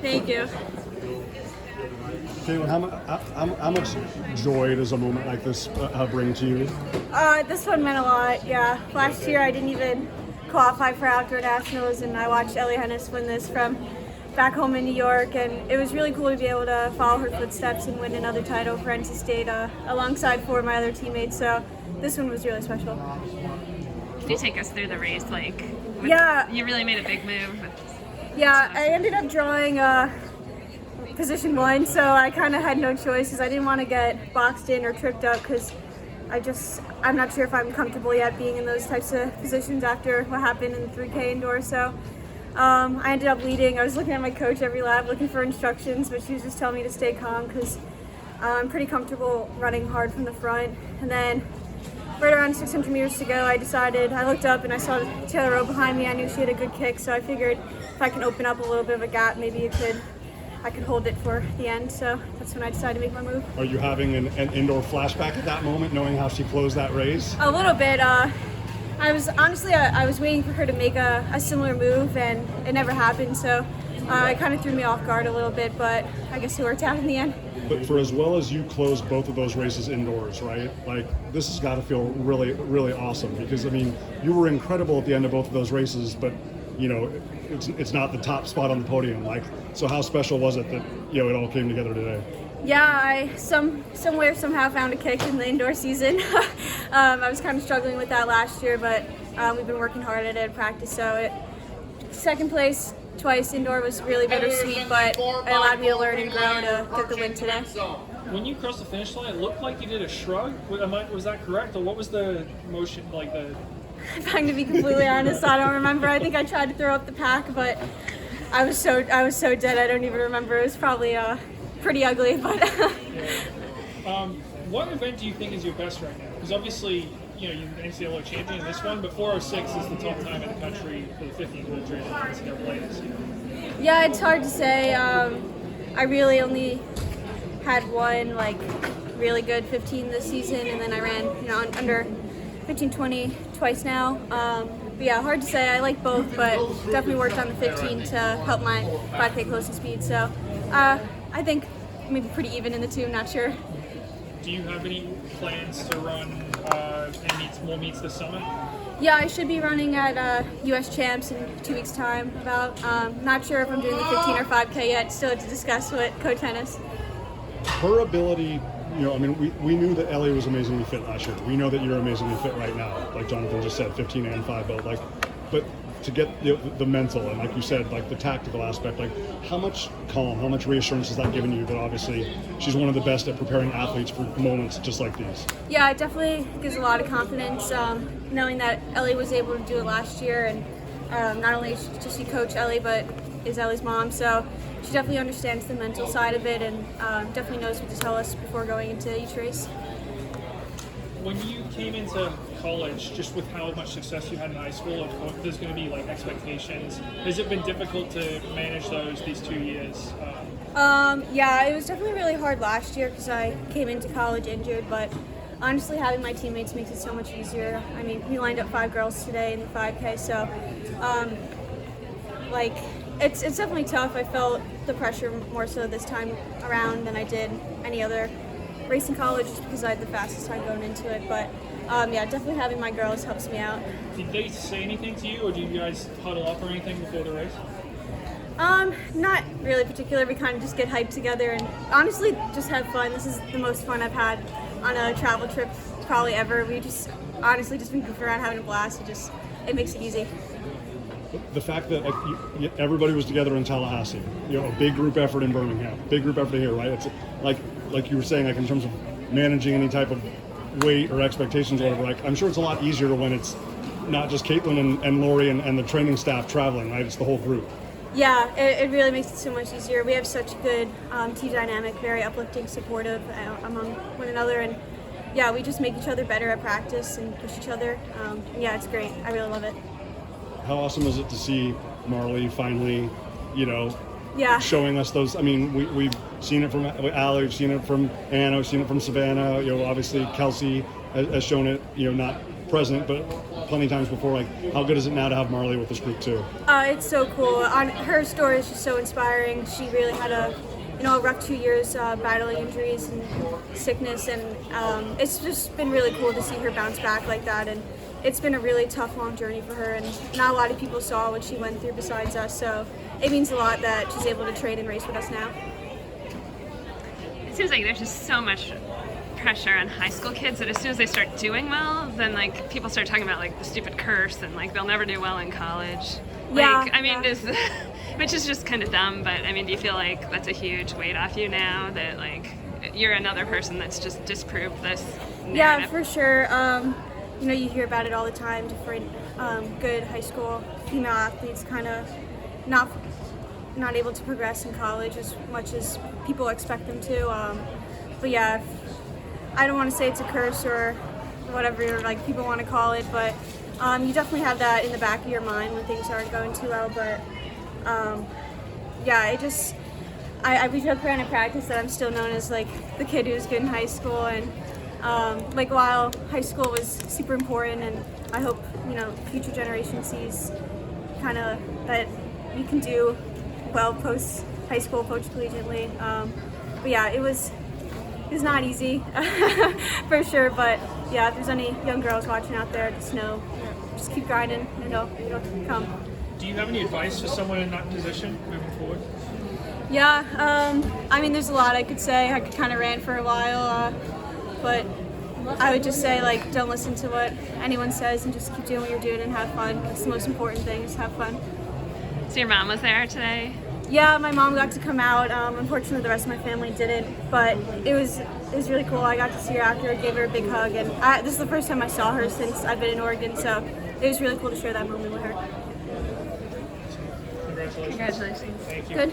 Thank you. Katelyn, how much joy does a moment like this bring to you? This one meant a lot, yeah. Last year I didn't even qualify for outdoor nationals, and I watched Ellie Hennis win this from back home in New York, and it was really cool to be able to follow her footsteps and win another title for NC State alongside four of my other teammates, so this one was really special. Can you take us through the race? Yeah. You really made a big move. Yeah, I ended up drawing position 1, so I kind of had no choice because I didn't want to get boxed in or tripped up because I'm not sure if I'm comfortable yet being in those types of positions after what happened in the 3K indoor. So I ended up leading. I was looking at my coach every lap looking for instructions, but she was just telling me to stay calm because I'm pretty comfortable running hard from the front. And then right around 600 meters to go, I looked up and I saw Taylor Rowe behind me. I knew she had a good kick, so I figured if I can open up a little bit of a gap, maybe I could hold it for the end, so that's when I decided to make my move. Are you having an indoor flashback at that moment, knowing how she closed that race? A little bit. I was waiting for her to make a similar move, and it never happened, so it kind of threw me off guard a little bit, but I guess it worked out in the end. But for as well as you closed both of those races indoors, right? Like, this has got to feel really, really awesome because, I mean, you were incredible at the end of both of those races, but you know, it's not the top spot on the podium. Like, so how special was it that, you know, it all came together today? Yeah, I somewhere somehow found a kick in the indoor season. I was kind of struggling with that last year, but we've been working hard at it in practice. So second place twice indoor was really bittersweet, but it allowed me to learn and grow to get the win today. When you crossed the finish line, it looked like you did a shrug. Was that correct, or what was the motion like? If I'm gonna be completely honest, I don't remember. I think I tried to throw up the pack, but I was so dead. I don't even remember. It was probably pretty ugly, but. What event do you think is your best right now? Because obviously, you know, you're the NCAA champion in this one, but 4:06 is the top time in the country for the 1500 in NCAA this year. Yeah, it's hard to say. I really only had one really good 15 this season, and then I ran under 15:20 twice now. But yeah, hard to say. I like both, but definitely worked on the 15 to help my 5K closing speed. So I think maybe pretty even in the two. Not sure. Do you have any plans to run more meets this summer? Yeah, I should be running at U.S. Champs in 2 weeks' time. Not sure if I'm doing the 15 or 5K yet. Still to discuss with Coach Hennis. Her ability, you know, I mean, we knew that Ellie was amazingly fit last year. We know that you're amazingly fit right now, like Jonathan just said, 15 and 5 both. But to get the mental and, like you said, like the tactical aspect, like how much calm, how much reassurance has that given you that obviously she's one of the best at preparing athletes for moments just like these? Yeah, it definitely gives a lot of confidence knowing that Ellie was able to do it last year, and not only does she coach Ellie, but is Ellie's mom, so she definitely understands the mental side of it and definitely knows what to tell us before going into each race. When you came into college, just with how much success you had in high school, there's going to be like expectations. Has it been difficult to manage these 2 years? Yeah, it was definitely really hard last year because I came into college injured, but honestly having my teammates makes it so much easier. I mean, we lined up 5 girls today in the 5K, so it's definitely tough. I felt the pressure more so this time around than I did any other race in college just because I had the fastest time going into it. But yeah, definitely having my girls helps me out. Did they say anything to you, or do you guys huddle up or anything before the race? Not really particular. We kind of just get hyped together and honestly just have fun. This is the most fun I've had on a travel trip probably ever. We just honestly just been goofing around having a blast. It makes it easy. The fact that everybody was together in Tallahassee, you know, a big group effort in Birmingham, big group effort here, right? It's like you were saying, like in terms of managing any type of weight or expectations or whatever. Like I'm sure it's a lot easier when it's not just Katelyn and Lori and the training staff traveling, right? It's the whole group. Yeah, it really makes it so much easier. We have such good team dynamic, very uplifting, supportive among one another, and yeah, we just make each other better at practice and push each other. Yeah, it's great. I really love it. How awesome is it to see Marley finally, you know, Yeah. showing us those? I mean, we've seen it from Allie, we've seen it from Anna, we've seen it from Savannah. You know, obviously Kelsey has shown it. You know, not present, but plenty of times before. Like, how good is it now to have Marley with this group too? It's so cool. Her story is just so inspiring. She really had a rough 2 years battling injuries and sickness, and it's just been really cool to see her bounce back like that. And it's been a really tough, long journey for her, and not a lot of people saw what she went through besides us. So it means a lot that she's able to train and race with us now. It seems like there's just so much pressure on high school kids that as soon as they start doing well, then like people start talking about like the stupid curse and like they'll never do well in college. Yeah, Like, I mean, yeah. which is just kind of dumb, but I mean, do you feel like that's a huge weight off you now that like you're another person that's just disproved this narrative? Yeah, for sure. You hear about it all the time. Different good high school female athletes kind of not able to progress in college as much as people expect them to. But yeah, I don't want to say it's a curse or whatever like people want to call it, but you definitely have that in the back of your mind when things aren't going too well. But yeah, we joke around in practice that I'm still known as like the kid who was good in high school, and like while high school was super important, and I hope future generation sees kind of that you can do well post high school, post collegiately. But yeah, it was not easy for sure. But yeah, if there's any young girls watching out there, just keep grinding, and it'll come. Do you have any advice for someone in that position moving forward? Yeah, I mean, there's a lot I could say. I could kind of rant for a while, but I would just say, like, don't listen to what anyone says and just keep doing what you're doing and have fun. That's the most important thing, is have fun. So your mom was there today? Yeah, my mom got to come out. Unfortunately, the rest of my family didn't, but it was really cool. I got to see her after, I gave her a big hug, and this is the first time I saw her since I've been in Oregon, so it was really cool to share that moment with her. Congratulations. Congratulations. Thank you. Good.